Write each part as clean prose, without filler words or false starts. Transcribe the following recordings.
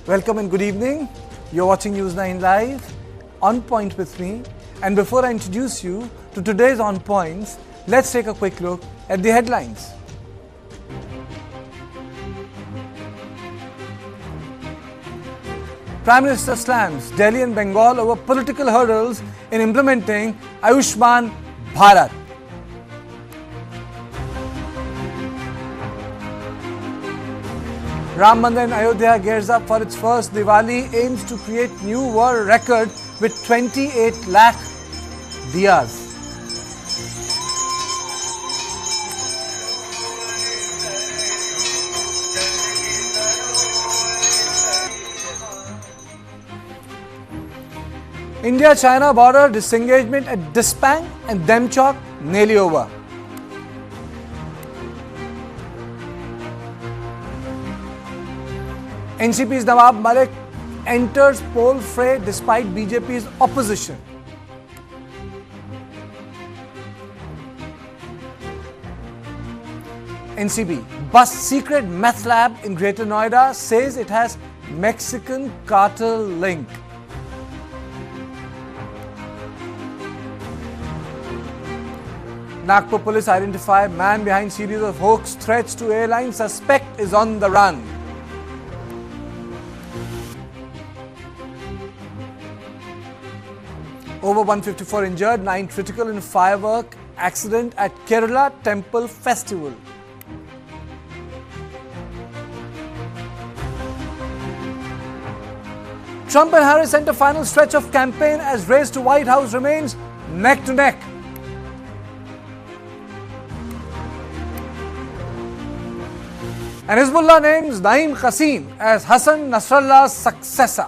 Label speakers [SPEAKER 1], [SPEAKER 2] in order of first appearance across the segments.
[SPEAKER 1] Welcome and good evening. You're watching News 9 Live, On Point with me. And before I introduce you to today's On Points, let's take a quick look at the headlines. Prime Minister slams Delhi and Bengal over political hurdles in implementing Ayushman Bharat. Ram Mandir in Ayodhya gears up for its first Diwali, aims to create new world record with 28 lakh diyas. India-China border disengagement at Dispang and Demchok nearly over. NCP's Nawab Malik enters poll fray despite BJP's opposition. NCP busts secret meth lab in Greater Noida, says it has Mexican cartel link. Nagpur police identify man behind series of hoax threats to airline. Suspect is on the run. Over 154 injured, 9 critical in firework accident at Kerala Temple Festival. Trump and Harris enter final stretch of campaign as race to White House remains neck to neck. And Hezbollah names Naeem Qasim as Hassan Nasrallah's successor.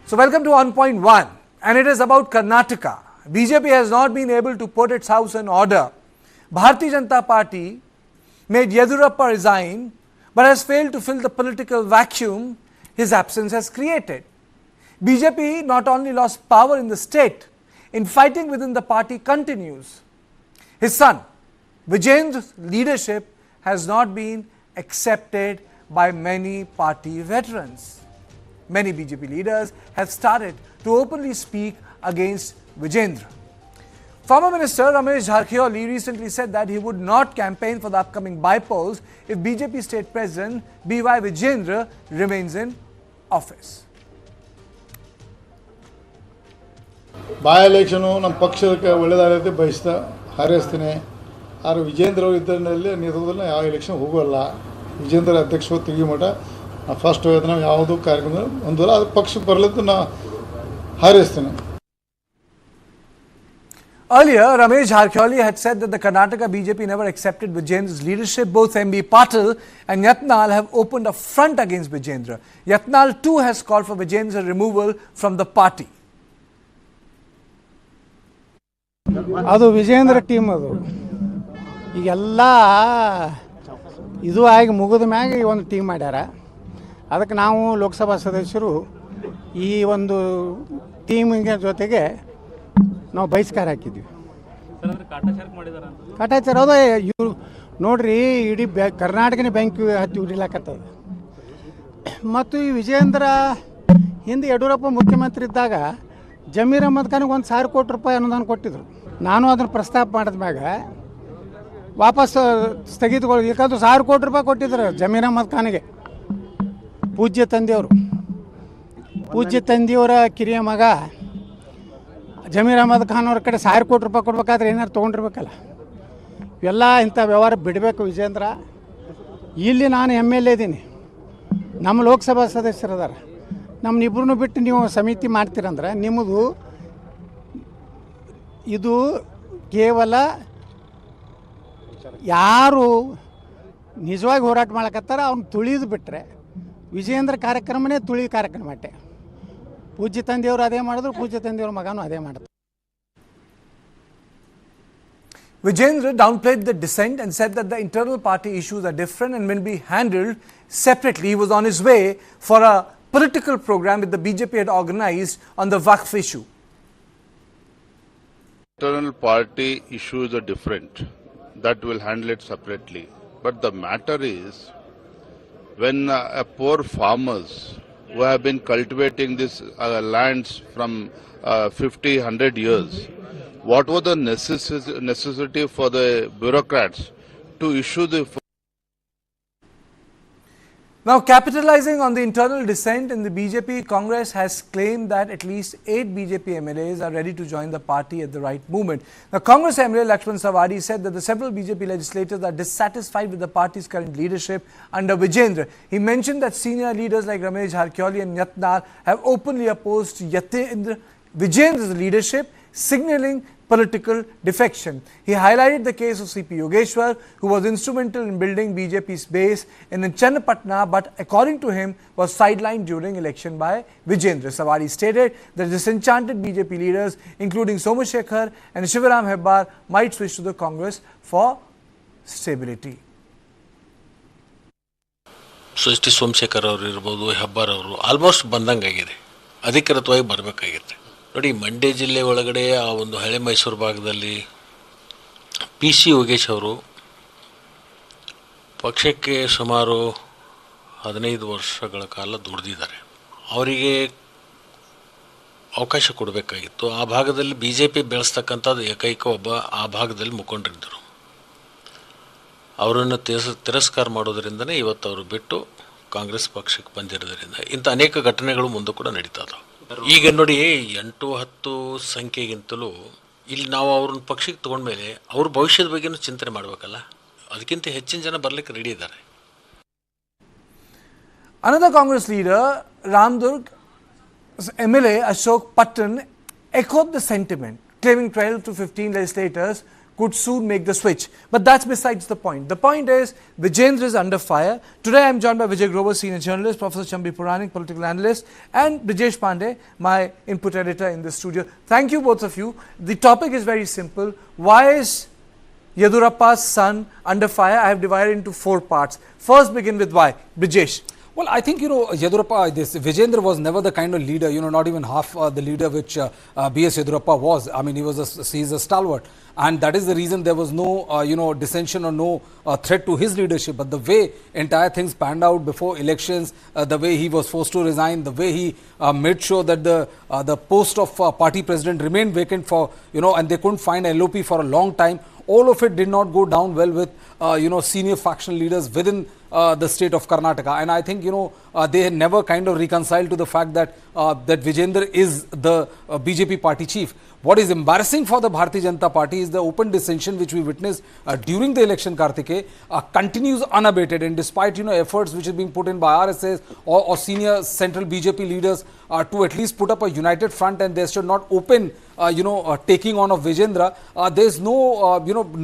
[SPEAKER 1] So welcome to 1.1, and it is about Karnataka. BJP has not been able to put its house in order. Bharatiya Janata Party made Yediyurappa resign, but has failed to fill the political vacuum his absence has created. BJP not only lost power in the state, infighting within the party continues. His son, Vijayendra's leadership has not been accepted by many party veterans. Many BJP leaders have started to openly speak against Vijayendra. Former Minister Ramesh Jarkiholi recently said that he would not campaign for the upcoming bypolls if BJP State President Vijayendra remains in office.
[SPEAKER 2] by-election ನಮ್ಮ ಪಕ್ಷಕ್ಕೆ ಒಳ್ಳೆದಾಗೈತೆ ಬಯಸ್ತಾ ಹಾರೈಸ್ತೀನಿ. ಆದರೆ ವಿಜೇಂದ್ರ ಅವರು ಇದ್ದರಲ್ಲಿ ನೇತೃತ್ವದಲ್ಲಿ ಯಾವ election ಹೋಗೋಲ್ಲ. ವಿಜೇಂದ್ರ ಅಧ್ಯಕ್ಷ ತೆಗಿ ಮಠ ಫಸ್ಟ್ ಹೋಗೋದು ನಾವು ಯಾವುದೂ ಕಾರ್ಯಕ್ರಮ ಒಂದಲ್ಲ ಅದು ಪಕ್ಷಕ್ಕೆ ಬರಲಿದ್ದು ನಾ ಹಾರೈಸ್ತೀನಿ.
[SPEAKER 1] Earlier, Ramesh Jarkiholi had said that the Karnataka BJP never accepted Vijayendra's leadership. Both MB Patil and Yatnal have opened a front against Vijayendra. Yatnal too has called for Vijayendra's removal from the party.
[SPEAKER 3] ಅದು Vijendra team ಅದು ಈಗೆಲ್ಲ ಇದು ಆಗಿ ಮುಗಿದ ಮ್ಯಾಗ ಈ ಒಂದು team ಮಾಡ್ಯಾರ. ಅದಕ್ಕೆ ನಾವು ಲೋಕಸಭಾ ಸದಸ್ಯರು ಈ ಒಂದು ಟೀಮಿಗೆ ಜೊತೆಗೆ ನಾವು ಬಹಿಷ್ಕಾರ ಹಾಕಿದ್ವಿ. ಕಾಟಾಚಾರ ಹೌದು. ಇವ್ರು ನೋಡ್ರಿ, ಇಡೀ ಕರ್ನಾಟಕನೇ ಬೆಂಕಿ ಹತ್ತಿ ಉರಿಲಾಕತ್ತದ. ಮತ್ತು ಈ ವಿಜೇಂದ್ರ ಹಿಂದೆ ಯಡಿಯೂರಪ್ಪ ಮುಖ್ಯಮಂತ್ರಿ ಇದ್ದಾಗ ಜಮೀರ್ ಅಹಮದ್ ಖಾನಿಗೆ 1,000 ಕೋಟಿ ರೂಪಾಯಿ ಅನುದಾನ ಕೊಟ್ಟಿದ್ರು. ನಾನು ಅದನ್ನು ಪ್ರಸ್ತಾಪ ಮಾಡಿದ ಮ್ಯಾಗ ವಾಪಸ್ ಸ್ಥಗಿತಗೊಳ್ಳಿ. ಯಾಕಂದ್ರೆ 1,000 ಕೋಟಿ ರೂಪಾಯಿ ಕೊಟ್ಟಿದ್ರು ಜಮೀರ್ ಅಹಮದ್ ಖಾನಿಗೆ. ಪೂಜ್ಯ ತಂದೆಯವರ ಕಿರಿಯ ಮಗ ಜಮೀರ್ ಅಹಮದ್ ಖಾನ್ ಅವ್ರ ಕಡೆ 1,000 ಕೋಟಿ ರೂಪಾಯಿ ಕೊಡ್ಬೇಕಾದ್ರೆ ಏನಾರು ತೊಗೊಂಡಿರ್ಬೇಕಲ್ಲ. ಇವೆಲ್ಲ ಇಂಥ ವ್ಯವಹಾರ ಬಿಡಬೇಕು ವಿಜೇಂದ್ರ. ಇಲ್ಲಿ ನಾನು MLA ಇದ್ದೀನಿ, ನಮ್ಮ ಲೋಕಸಭಾ ಸದಸ್ಯರದಾರ. ನಮ್ಮನ್ನಿಬ್ಬರನ್ನು ಬಿಟ್ಟು ನೀವು ಸಮಿತಿ ಮಾಡ್ತೀರಂದ್ರೆ ನಿಮ್ಮದು ಇದು ಕೇವಲ ಯಾರು ನಿಜವಾಗಿ ಹೋರಾಟ ಮಾಡಕತ್ತಾರ ಅವ್ನು ತುಳಿದು ಬಿಟ್ಟರೆ ವಿಜೇಂದ್ರ ಕಾರ್ಯಕ್ರಮನೇ ತುಳಿ ಕಾರ್ಯಕ್ರಮ ಅಟ್ಟೆ. ಪೂಜ್ಯ ತಂದೆಯವರು ಅದೇ ಮಾಡಿದ್ರು, ಪೂಜ್ಯ ತಂದೆಯವ್ರ ಮಗನೂ ಅದೇ ಮಾಡ್ತಾರೆ.
[SPEAKER 1] Vijayendra downplayed the dissent and said that the internal party issues are different and will be handled separately. He was on his way for a political program that the BJP had organized on the Waqf issue.
[SPEAKER 4] Internal party issues are different. that will handle it separately. But the matter is, when a poor farmers who have been cultivating these lands from 50, 100 years, what was the necessity for the bureaucrats to issue the...
[SPEAKER 1] Now, capitalizing on the internal dissent in the BJP, Congress has claimed that at least 8 BJP MLAs are ready to join the party at the right moment. Now, Congress MLA Lakshman Sawadi said that the several BJP legislators are dissatisfied with the party's current leadership under Vijayendra. He mentioned that senior leaders like Ramesh Jarkiholi and Yatnal have openly opposed Vijayendra's leadership, signalling political defection. He highlighted the case of CP Yogeshwar, who was instrumental in building BJP's base in Channapatna, but according to him was sidelined during election by Vijayendra. Sawadi stated that disenchanted BJP leaders, including Somashekhar and Shivaram Hebbar, might switch to the Congress for stability.
[SPEAKER 5] ಸೃಷ್ಟಿ ಸೋಮಶೇಖರ್ ಅವರು ಇರ್ಬೋದು, ಹೆಬ್ಬಾರ್ ಅವರು almost ಬಂದಂಗಾಗಿದೆ, ಅಧಿಕೃತವಾಗಿ ಬರಬೇಕಾಗಿದೆ. ನೋಡಿ, ಮಂಡ್ಯ ಜಿಲ್ಲೆ ಒಳಗಡೆ ಆ ಒಂದು ಹಳೆ ಮೈಸೂರು ಭಾಗದಲ್ಲಿ PC ಯೋಗೇಶ್ ಅವರು ಪಕ್ಷಕ್ಕೆ ಸುಮಾರು 15 ವರ್ಷಗಳ ಕಾಲ ದುಡಿದಿದ್ದಾರೆ. ಅವರಿಗೆ ಅವಕಾಶ ಕೊಡಬೇಕಾಗಿತ್ತು. ಆ ಭಾಗದಲ್ಲಿ BJP ಬೆಳೆಸ್ತಕ್ಕಂಥದ್ದು ಏಕೈಕ ಒಬ್ಬ ಆ ಭಾಗದಲ್ಲಿ ಮುಖಂಡರಿದ್ದರು. ಅವರನ್ನು ತಿರಸ್ಕಾರ ಮಾಡೋದರಿಂದನೇ ಇವತ್ತು ಅವರು ಬಿಟ್ಟು ಕಾಂಗ್ರೆಸ್ ಪಕ್ಷಕ್ಕೆ ಬಂದಿರೋದ್ರಿಂದ ಇಂಥ ಅನೇಕ ಘಟನೆಗಳು ಮುಂದೆ ಕೂಡ ನಡೀತಾ ಇದಾವೆ. ಈಗ ನೋಡಿ, 8-10 ಸಂಖ್ಯೆಗಿಂತಲೂ ಇಲ್ಲಿ ನಾವು ಅವ್ರನ್ನ ಪಕ್ಷಕ್ಕೆ ತೊಗೊಂಡ್ಮೇಲೆ ಅವ್ರ ಭವಿಷ್ಯದ ಬಗ್ಗೆನೂ ಚಿಂತನೆ ಮಾಡಬೇಕಲ್ಲ. ಅದಕ್ಕಿಂತ ಹೆಚ್ಚಿನ ಜನ ಬರಲಿಕ್ಕೆ ರೆಡಿ ಇದ್ದಾರೆ.
[SPEAKER 1] Another Congress leader, Ramdurg MLA Ashok Patton, echoed the sentiment, claiming 12 to 15 legislators could soon make the switch. But that's besides the point. The point is, Vijayendra is under fire. Today I am joined by Vijay Grover, senior journalist, Professor Chambi Puranik, political analyst, and Brijesh Pandey, my input editor in the studio. Thank you, both of you. The topic is very simple. Why is Yediyurappa's son under fire? I have divided into 4 parts. First, begin with why. Brijesh.
[SPEAKER 6] Well, I think, Yediyurappa, Vijayendra was never the kind of leader, not even half the leader which B.S. Yediyurappa was. I mean, he's a stalwart. And that is the reason there was no, dissension or no threat to his leadership. But the way entire things panned out before elections, the way he was forced to resign, the way he made sure that the post of party president remained vacant for, and they couldn't find LOP for a long time. All of it did not go down well with, senior faction leaders within the state of Karnataka. And I think, they had never kind of reconciled to the fact that that Vijayendra is the BJP party chief. What is embarrassing for the Bharatiya Janata Party is the open dissension which we witnessed during the election, Kartike, continues unabated. And despite, efforts which are being put in by RSS or senior central BJP leaders to at least put up a united front, and there should not open, taking on of Vijayendra, there's no,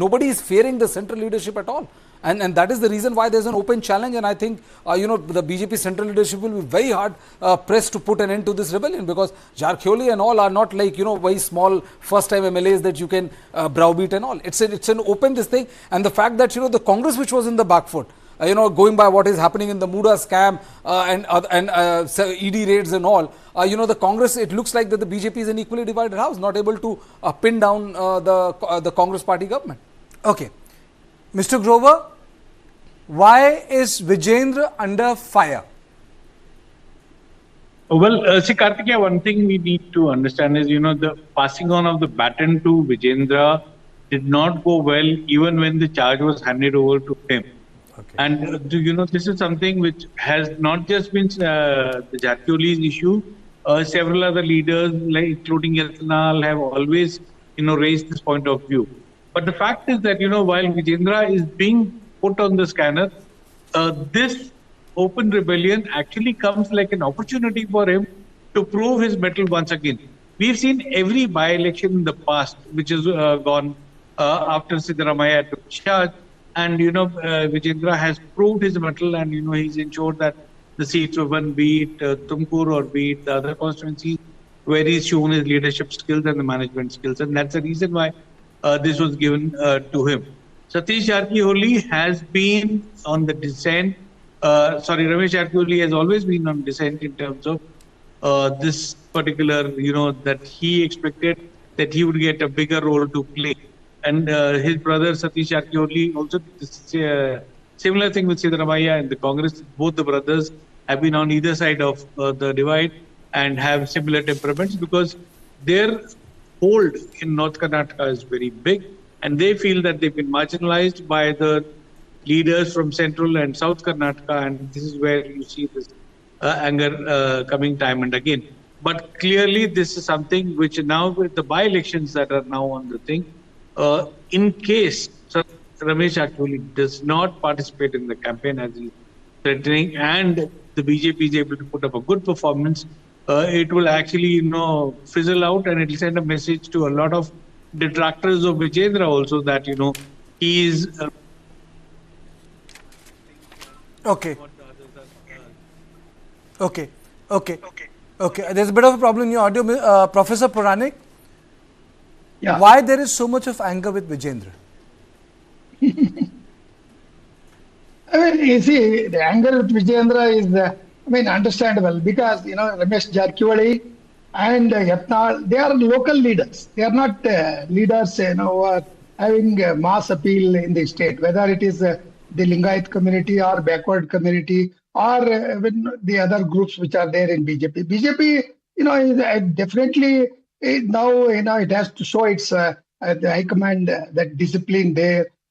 [SPEAKER 6] nobody is fearing the central leadership at all. And that is the reason why there's an open challenge. And I think, the BJP central leadership will be very hard pressed to put an end to this rebellion, because Jarkiholi and all are not like, very small first-time MLAs that you can browbeat and all. It's an open this thing. And the fact that, the Congress which was in the back foot, going by what is happening in the Muda scam and ED raids and all, the Congress, it looks like that the BJP is an equally divided house, not able to pin down the Congress party government.
[SPEAKER 1] Okay. Mr. Grover, why is Vijayendra under fire?
[SPEAKER 7] Well, see, Kartikeya, one thing we need to understand is, the passing on of the baton to Vijayendra did not go well even when the charge was handed over to him.
[SPEAKER 1] Okay.
[SPEAKER 7] And, this is something which has not just been the Jarkiholi's issue. Several other leaders, including Yatnal, have always, raised this point of view. But the fact is that, while Vijayendra is being put on the scanner, this open rebellion actually comes like an opportunity for him to prove his mettle once again. We've seen every by-election in the past, which has gone after Siddaramaiah took charge, and, Vijayendra has proved his mettle, and, he's ensured that the seats were won, be it Tumkur or be it the other constituencies, where he's shown his leadership skills and the management skills. And that's the reason why this was given to him. Satish Jarkiholi has been on the dissent. Ramesh Jarkiholi has always been on dissent in terms of this particular, that he expected that he would get a bigger role to play. and his brother Satish Jarkiholi also this, similar thing with Siddaramaiah and the Congress. Both the brothers have been on either side of the divide and have similar temperaments because their hold in North Karnataka is very big, and they feel that they've been marginalized by the leaders from Central and South Karnataka, and this is where you see this anger coming time and again. But clearly, this is something which now with the by-elections that are now on the thing, in case Ramesh Jarkiholi does not participate in the campaign as he's threatening, and the BJP is able to put up a good performance, it will actually, fizzle out, and it will send a message to a lot of detractors of Vijayendra also that, he is...
[SPEAKER 1] Okay. There's a bit of a problem in your audio. Professor Puranik,
[SPEAKER 8] Yeah.
[SPEAKER 1] why there is so much of anger with Vijayendra?
[SPEAKER 8] I mean, you see, the anger with Vijayendra is, understandable because, Ramesh Jarkiholi and Yatnal, they are local leaders. They are not leaders, who are having mass appeal in the state, whether it is the Lingayat community or backward community or even the other groups which are there in BJP. BJP, is definitely now, it has to show its the high command that discipline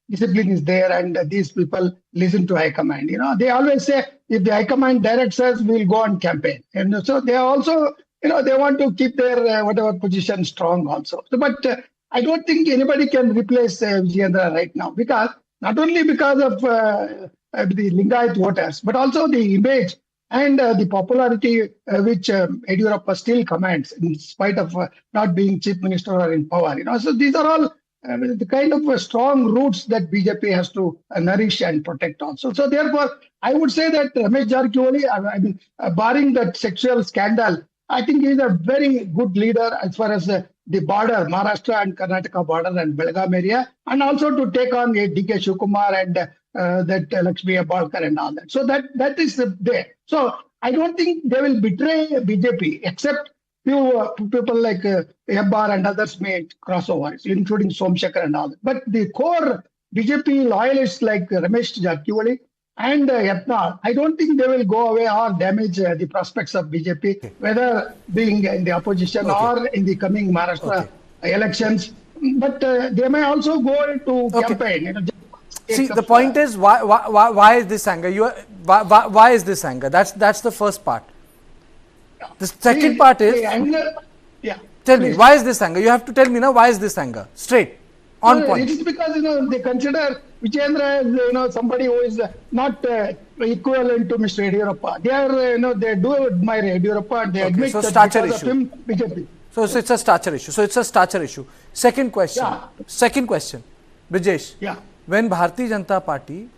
[SPEAKER 8] is there, and these people listen to high command. They always say if the high command directs us, we'll go on campaign. And so they also, they want to keep their whatever position strong also. So, but I don't think anybody can replace Vijayendra right now because not only because of the Lingayat voters, but also the image and the popularity which Yediyurappa still commands in spite of not being chief minister or in power. So these are all the kind of strong roots that BJP has to nourish and protect also. So therefore, I would say that Ramesh Jarkiholi, barring that sexual scandal, I think he is a very good leader as far as the border, Maharashtra and Karnataka border and Belgaum area, and also to take on DK Shivakumar and that Lakshmi Abalkar and all that. So that is there. So I don't think they will betray BJP, except few people like Hebbar and others may cross over, including Somshekar and all that. But the core BJP loyalists like Ramesh Jarkiholi and Yatnal, I don't think they will go away or damage the prospects of BJP, whether being in the opposition or in the coming Maharashtra elections. But they may also go into campaign.
[SPEAKER 1] See, the point is why is this anger? Why is this anger? That's the first part. The second part is, tell me, why is this anger? You have to tell me now, why is this anger? Straight, on point.
[SPEAKER 8] It is because, they consider Vijayendra as, somebody who is not equivalent to Mr. Yediyurappa. They are, they do admire Yediyurappa and they admit that because of him, BJP.
[SPEAKER 1] So it's a stature issue. Second question, Brijesh.
[SPEAKER 8] Yeah.
[SPEAKER 1] When Bharatiya Janata Party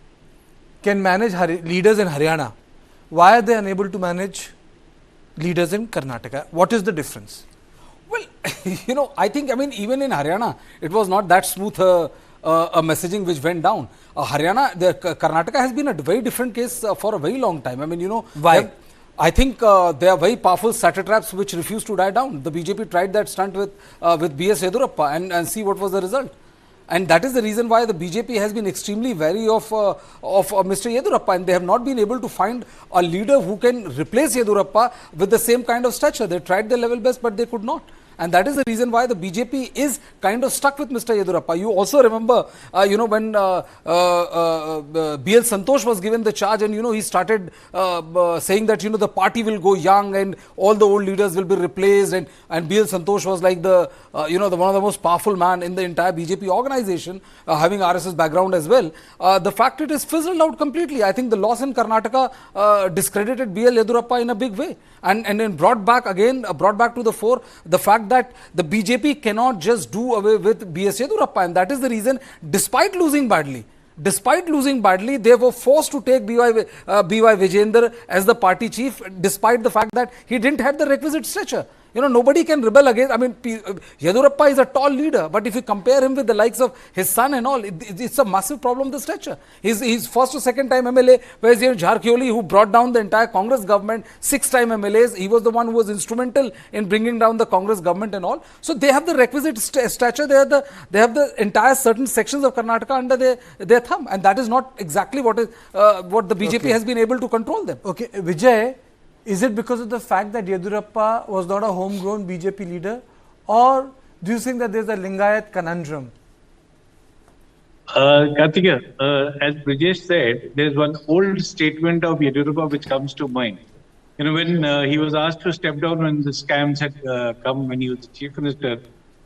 [SPEAKER 1] can manage leaders in Haryana, why are they unable to manage leaders in Karnataka? What is the difference?
[SPEAKER 6] Well, I think, even in Haryana, it was not that smooth a messaging which went down. Karnataka has been a very different case for a very long time.
[SPEAKER 1] Why?
[SPEAKER 6] I think they are very powerful satraps which refuse to die down. The BJP tried that stunt with B.S. Yediyurappa and see what was the result. And that is the reason why the BJP has been extremely wary of Mr. Yediyurappa, and they have not been able to find a leader who can replace Yediyurappa with the same kind of stature. They tried their level best, but they could not. And that is the reason why the BJP is kind of stuck with Mr. Yediyurappa. You also remember, when B.L. Santosh was given the charge and, he started saying that, the party will go young and all the old leaders will be replaced. And B.L. Santosh was like one of the most powerful man in the entire BJP organization, having RSS background as well. The fact it is fizzled out completely. I think the loss in Karnataka discredited B.L. Yediyurappa in a big way. And then brought back to the fore the fact that the BJP cannot just do away with B.S. Yediyurappa, and that is the reason, despite losing badly, they were forced to take B.Y. Vijayendra as the party chief, despite the fact that he didn't have the requisite stature. nobody can rebel against. I mean, Yediyurappa is a tall leader, but if you compare him with the likes of his son and all, it's a massive problem, the stature. He's first or second time MLA, whereas Jarkiholi, who brought down the entire Congress government, 6-time MLAs, he was the one who was instrumental in bringing down the Congress government and all. So they have the requisite stature, they have the entire certain sections of Karnataka under their thumb, and that is not exactly what the BJP has been able to control them.
[SPEAKER 1] Okay, Vijay, is it because of the fact that Yediyurappa was not a homegrown BJP leader, or do you think that there's a Lingayat conundrum?
[SPEAKER 7] Kartika, as Brijesh said, there's one old statement of Yediyurappa which comes to mind. When he was asked to step down when the scams had come when he was the chief minister,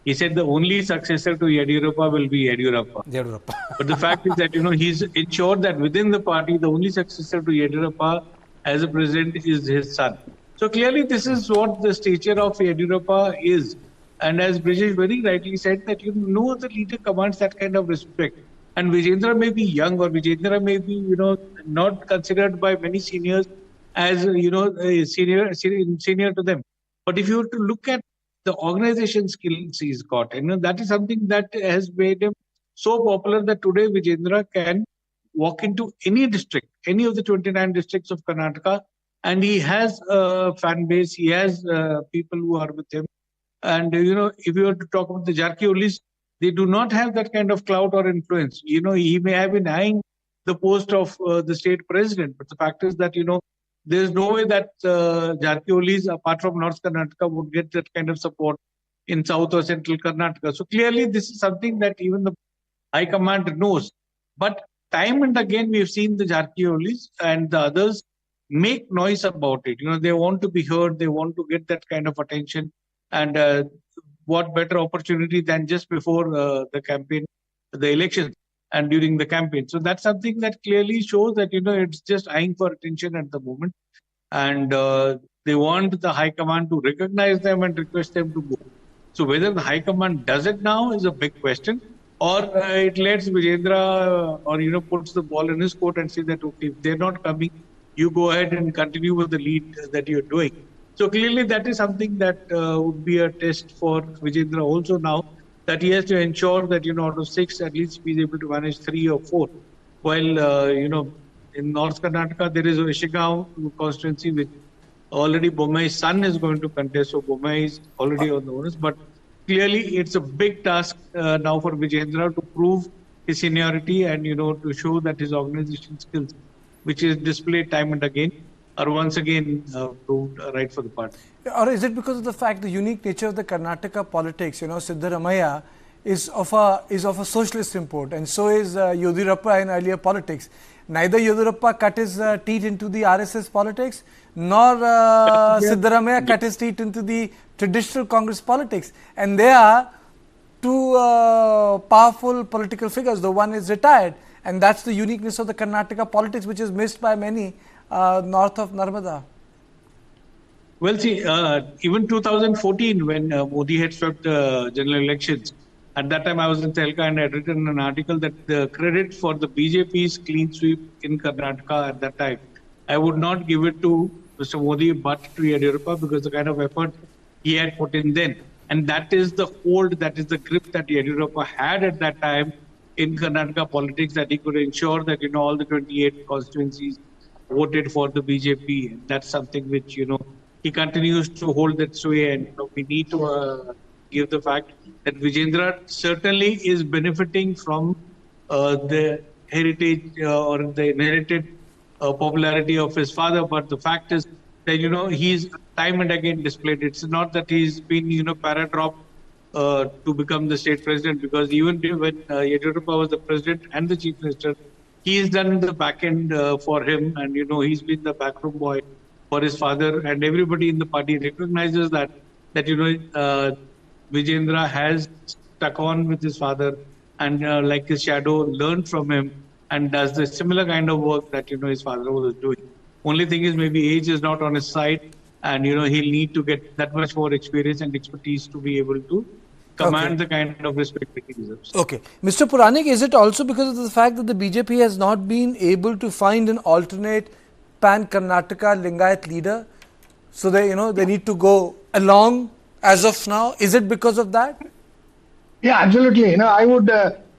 [SPEAKER 7] he said the only successor to Yediyurappa will be Yediyurappa. But the fact is that, he's ensured that within the party, the only successor to Yediyurappa as a president is his son. So clearly, this is what the stature of Yediyurappa is. And as Brijesh very rightly said, that no other leader commands that kind of respect. And Vijayendra may be young, or Vijayendra may be, not considered by many seniors as, senior to them. But if you were to look at the organization skills he's got, that is something that has made him so popular that today Vijayendra can walk into any district, any of the 29 districts of Karnataka, and he has a fan base, he has people who are with him. And, if you were to talk about the Jarkiholis, they do not have that kind of clout or influence. He may have been eyeing the post of the state president, but the fact is that, there's no way that Jarkiholis, apart from North Karnataka, would get that kind of support in South or Central Karnataka. So clearly, this is something that even the High Command knows. But time and again, we've seen the Jarkiholis and the others make noise about it. They want to be heard. They want to get that kind of attention. And what better opportunity than just before the campaign, the elections and during the campaign. So that's something that clearly shows that, it's just eyeing for attention at the moment. And they want the High Command to recognize them and request them to go. So whether the High Command does it now is a big question. Or it lets Vijayendra puts the ball in his court and says that, okay, if they're not coming, you go ahead and continue with the lead that you're doing. So clearly that is something that would be a test for Vijayendra also now, that he has to ensure that, out of 6, at least he's able to manage 3 or 4. While, in North Karnataka, there is a Ishigaon constituency which already Bommai's son is going to contest. So Bommai is already on the onus. But clearly, it's a big task now for Vijayendra to prove his seniority and, to show that his organization skills, which is displayed time and again, are once again proved right for the party.
[SPEAKER 1] Or is it because of the fact, the unique nature of the Karnataka politics, Siddaramaiah is of a socialist import, and so is Yediyurappa in earlier politics. Neither Yediyurappa cut his teeth into the RSS politics, nor Siddaramaiah cut his teeth into the traditional Congress politics. And they are two powerful political figures. The one is retired, and that's the uniqueness of the Karnataka politics, which is missed by many north of Narmada.
[SPEAKER 7] Well, see, even 2014, when Modi had swept general elections, at that time I was in Telka and I had written an article that the credit for the BJP's clean sweep in Karnataka at that time, I would not give it to Mr. Modi but to Yediyurappa, because the kind of effort he had put in then. And that is the hold, that is the grip that Yediyurappa had at that time in Karnataka politics, that he could ensure that, all the 28 constituencies voted for the BJP. And that's something which, he continues to hold that sway. And we need to give the fact that Vijayendra certainly is benefiting from the heritage or the inherited popularity of his father. But the fact is that, he's time and again displayed. It's not that he's been, para-dropped to become the state president, because even when Yediyurappa was the president and the chief minister, he's done the back end for him. And, he's been the backroom boy for his father, and everybody in the party recognizes that Vijayendra has stuck on with his father and like his shadow learned from him and does the similar kind of work that his father was doing. Only thing is, maybe age is not on his side, and he'll need to get that much more experience and expertise to be able to command the kind of respect that he deserves.
[SPEAKER 1] Okay, Mr. Puranik, is it also because of the fact that the BJP has not been able to find an alternate pan Karnataka Lingayat leader, so they they need to go along as of now? Is it because of that?
[SPEAKER 8] Yeah, absolutely. I would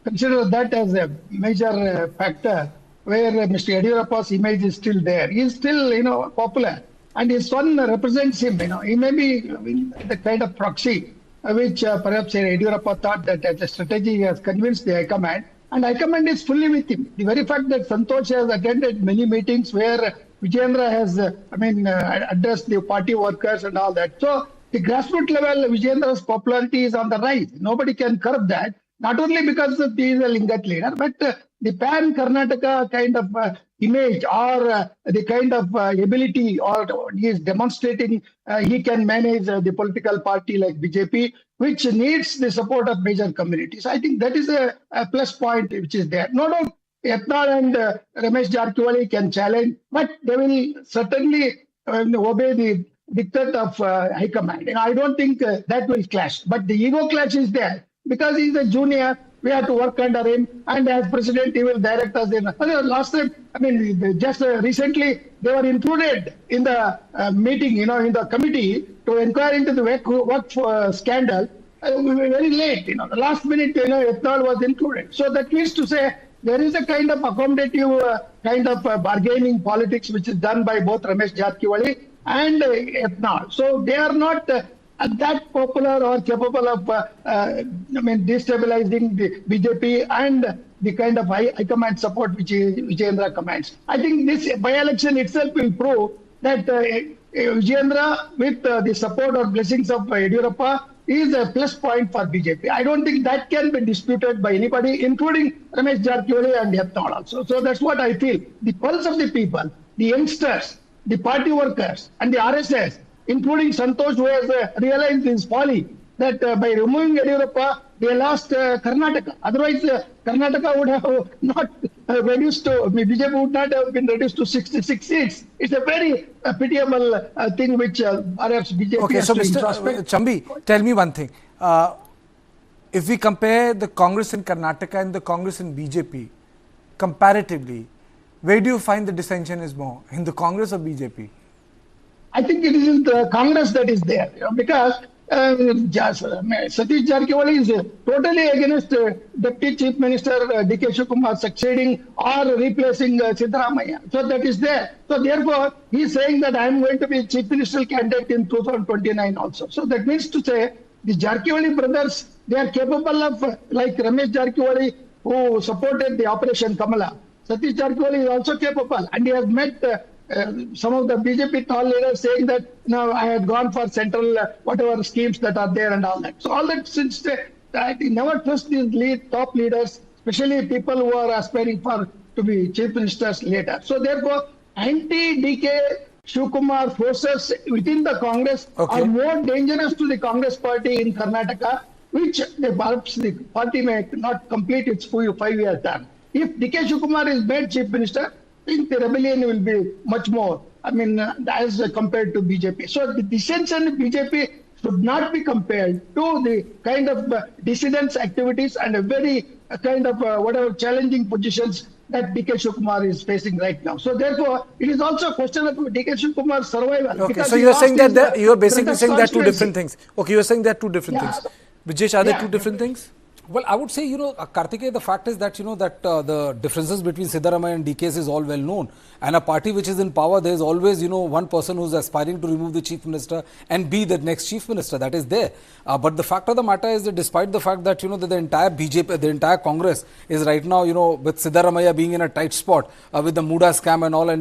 [SPEAKER 8] consider that as a major factor where Mr. Yediyurappa's image is still there. He is still, popular, and his son represents him. He may be the kind of proxy which perhaps Yediyurappa thought that as a strategy has convinced the High Command, and High Command is fully with him. The very fact that Santosh has attended many meetings where Vijayendra has, addressed the party workers and all that. So the grassroots level, Vijayendra's popularity is on the rise. Nobody can curb that. Not only because he is a Lingat leader, but the pan-Karnataka kind of image or the kind of ability or he is demonstrating he can manage the political party like BJP, which needs the support of major communities. I think that is a plus point which is there. No doubt, Yatnal and Ramesh Jarkiholi can challenge, but they will certainly obey the dictate of High Command. I don't think that will clash. But the ego clash is there because he's a junior. We have to work under him, and as president, he will direct us. Last time, just recently, they were included in the meeting, in the committee to inquire into the work scandal. Very late, the last minute, Yatnal was included. So that means to say there is a kind of accommodative kind of bargaining politics which is done by both Ramesh Jarkiholi and Yatnal. So they are not that popular or capable of destabilizing the BJP and the kind of high command support which Vijayendra commands. I think this by-election itself will prove that Vijayendra, with the support or blessings of Yediyurappa, is a plus point for BJP. I don't think that can be disputed by anybody, including Ramesh Jarkiholi and Yatnal also. So that's what I feel. The pulse of the people, the youngsters, the party workers, and the RSS, including Santosh, who has realized his folly, that by removing Yediyurappa, they lost Karnataka. Otherwise, Karnataka would have not reduced to, BJP would not have been reduced to 66 seats. It's a very pitiable thing which perhaps BJP has
[SPEAKER 1] so
[SPEAKER 8] to
[SPEAKER 1] Mr.
[SPEAKER 8] introspect.
[SPEAKER 1] Chambi, tell me one thing. If we compare the Congress in Karnataka and the Congress in BJP, comparatively, where do you find the dissension is more, in the Congress or BJP?
[SPEAKER 8] I think it is in the Congress that is there, because Satish Jarkiholi is totally against Deputy Chief Minister D.K. Shivakumar succeeding or replacing Siddaramaiah. So that is there. So therefore, he is saying that I am going to be Chief Minister candidate in 2029 also. So that means to say, the Jarkiholi brothers, they are capable of, like Ramesh Jarkiholi, who supported the Operation Kamala. Satish Jarkiholi is also capable, and he has met some of the BJP tall leaders saying that I had gone for central whatever schemes that are there and all that. So all that, since I never trust these top leaders, especially people who are aspiring to be chief ministers later. So therefore, anti-DK Shivakumar forces within the Congress are more dangerous to the Congress party in Karnataka, which perhaps the party may not complete its 5-year term. If DK Shivakumar is made chief minister, I think the rebellion will be much more, as compared to BJP. So the dissension in BJP should not be compared to the kind of dissidents activities and a very kind of whatever challenging positions that DK Shivakumar is facing right now. So therefore, it is also a question of DK Shivakumar's survival.
[SPEAKER 1] Okay, so you are saying that you are basically saying that two different things. Okay, you are saying that two different things. Vijesh, are there two different things?
[SPEAKER 6] Well, I would say, Kartikeya, the fact is that, that the differences between Siddaramaiah and DKs is all well known. And a party which is in power, there is always, one person who is aspiring to remove the chief minister and be the next chief minister. That is there. But the fact of the matter is that despite the fact that, that the entire BJP, the entire Congress is right now, with Siddaramaiah being in a tight spot, with the Muda scam and all, and,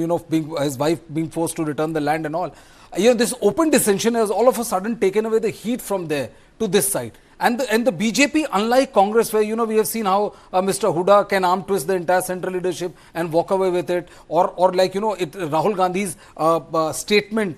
[SPEAKER 6] his wife being forced to return the land and all. This open dissension has all of a sudden taken away the heat from there to this side. And the BJP, unlike Congress, where, we have seen how Mr. Huda can arm twist the entire central leadership and walk away with it, or like, Rahul Gandhi's statement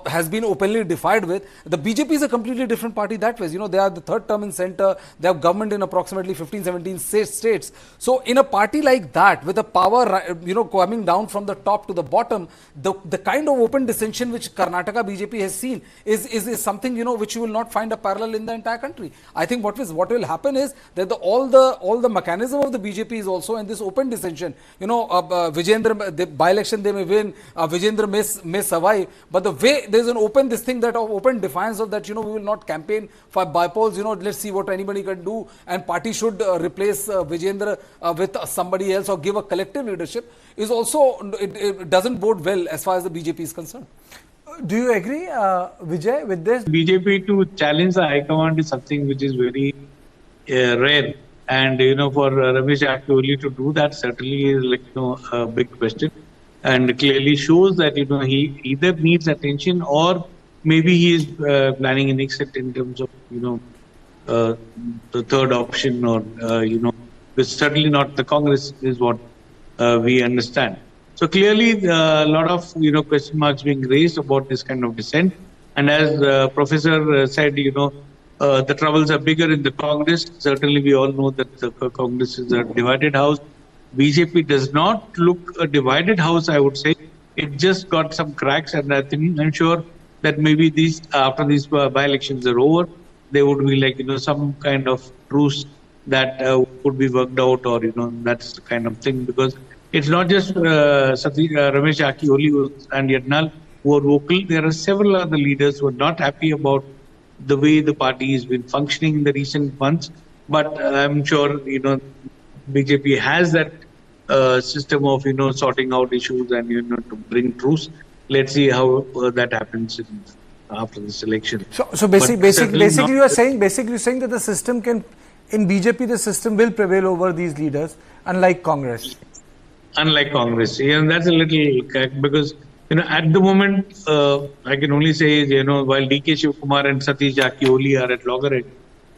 [SPEAKER 6] has been openly defied with. The BJP is a completely different party that way. They are the third term in center. They have government in approximately 15, 17 states. So in a party like that, with a power, coming down from the top to the bottom, the kind of open dissension which Karnataka BJP has seen is something, which you will not find a parallel in the entire country. I think what will happen is that all the mechanism of the BJP is also in this open dissension. Vijayendra, the by-election they may win, Vijayendra may survive, but the way way there's an open this thing that of open defiance of that, we will not campaign for bypolls, let's see what anybody can do, and party should replace Vijayendra with somebody else or give a collective leadership, is also, it doesn't bode well as far as the BJP is concerned.
[SPEAKER 1] Do you agree, Vijay, with this?
[SPEAKER 7] BJP to challenge the High Command is something which is very rare. And, for Ramesh Jarkiholi to do that certainly is a big question. And clearly shows that, he either needs attention or maybe he is planning an exit in terms of, the third option or, it's certainly not the Congress is what we understand. So clearly a lot of, question marks being raised about this kind of dissent. And as Professor said, the troubles are bigger in the Congress. Certainly we all know that the Congress is a divided house. BJP does not look a divided house, I would say. It just got some cracks, and I'm sure that maybe after these by-elections are over, there would be some kind of truce that would be worked out, or that's the kind of thing, because it's not just Ramesh Jarkiholi and Yatnal who are vocal. There are several other leaders who are not happy about the way the party has been functioning in the recent months. But I'm sure BJP has that system of sorting out issues and to bring truce. Let's see how that happens after this election.
[SPEAKER 1] So basically you are saying that the system can, in BJP the system will prevail over these leaders, unlike Congress.
[SPEAKER 7] Unlike Congress, and that's a little because at the moment I can only say while DK Shivkumar and Satish Jarkiholi are at loggerhead,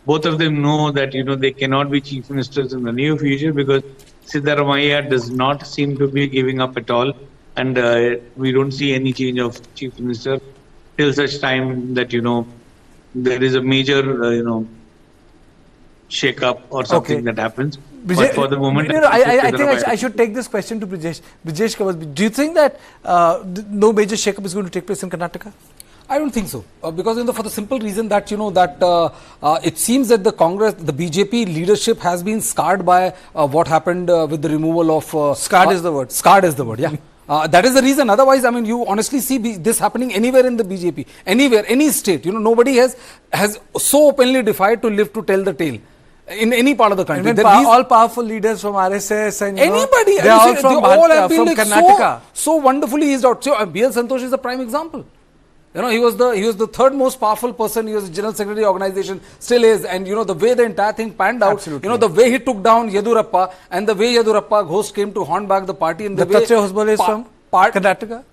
[SPEAKER 7] both of them know that they cannot be chief ministers in the near future, because Siddaramaiah does not seem to be giving up at all, and we don't see any change of chief minister till such time that there is a major shake-up or something that happens. But for the moment,
[SPEAKER 1] I think I should take this question to Brijesh. Brijesh, do you think that no major shake-up is going to take place in Karnataka?
[SPEAKER 6] I don't think so, because for the simple reason that it seems that the BJP leadership has been scarred by what happened with the removal of
[SPEAKER 1] scarred is the word.
[SPEAKER 6] Scarred is the word, yeah. That is the reason. Otherwise, you honestly see this happening anywhere in the BJP, anywhere, any state. Nobody has so openly defied to live to tell the tale in any part of the country.
[SPEAKER 1] All powerful leaders from RSS and
[SPEAKER 6] anybody,
[SPEAKER 1] they all have been from Karnataka.
[SPEAKER 6] So wonderfully eased out. So B.L. Santosh is a prime example. He was the third most powerful person. He was the general secretary of the organization, still is. And the way the entire thing panned out,
[SPEAKER 1] absolutely.
[SPEAKER 6] The way he took down Yediyurappa, and the way Yediyurappa ghost came to haunt back the party, and the way
[SPEAKER 1] Hosbole is from Karnataka.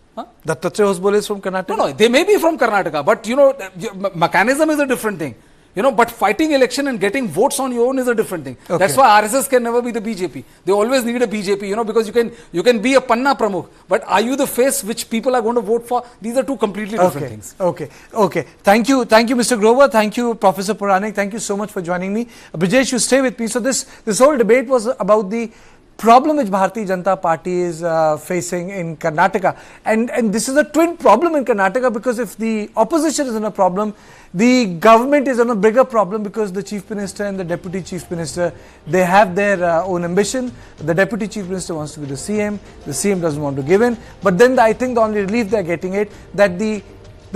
[SPEAKER 1] Dattatraya Hosbole is from Karnataka.
[SPEAKER 6] No, they may be from Karnataka, but mechanism is a different thing. But fighting election and getting votes on your own is a different thing. Okay. That's why RSS can never be the BJP. They always need a BJP, because you can be a Panna Pramukh, but are you the face which people are going to vote for? These are two completely different things.
[SPEAKER 1] Okay. Thank you, Mr. Grover. Thank you, Professor Puranik. Thank you so much for joining me. Brijesh, you stay with me. So this whole debate was about the problem which Bharatiya Janata Party is facing in Karnataka, and this is a twin problem in Karnataka, because if the opposition is in a problem, the government is on a bigger problem, because the chief minister and the deputy chief minister, they have their own ambition. The deputy chief minister wants to be the CM doesn't want to give in, but then I think the only relief they are getting it that the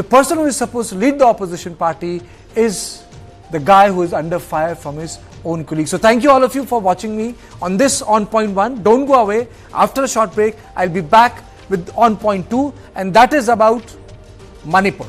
[SPEAKER 1] person who is supposed to lead the opposition party is the guy who is under fire from his own colleagues. So thank you all of you for watching me on this On Point 1. Don't go away. After a short break, I'll be back with On Point 2, and that is about Manipur.